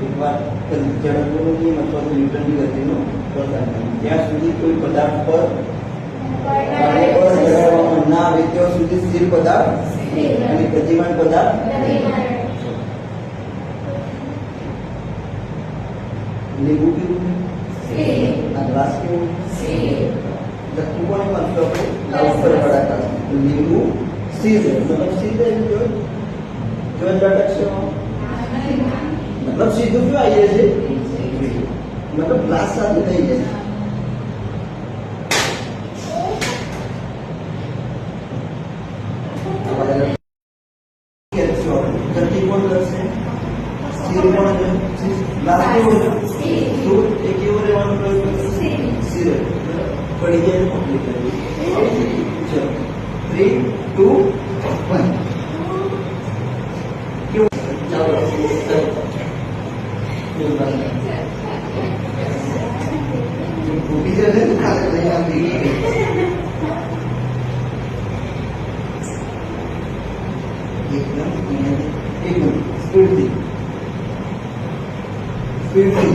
એકવાર ઝડપનો નિયમ અથવા તો ન્યૂટનની ગતિનો પ્રકાર જ્યાં સુધી કોઈ પદાર્થ પર ચડાવવામાં ના આવે ત્યાં સુધી સ્થિર પદાર્થ અને ગતિમાન પદાર્થ લીંબુ કેવું આ ગ્લાસ કેવું લખવું કોને વાંચતો આપણે આ ઉપર વડાકા લીંબુ સ્થિર મતલબ સ્થિર જો લટક છે मतलब सीधું क्यों आई है मतलब ग्लास साथ नहीं है गति कौन करશે સ્થિર કોણ છે ગ્લાસ કેવો છે તો એ કેવો રહેવાનો પ્રયોગ કરશે સ્થિર પડી જાય કમ્પ્લીટ કરી ચલો 3 2 1 કેવું ચાલો टीचर ने खाने नहीं आती एकदम स्पीड थी स्पीड थी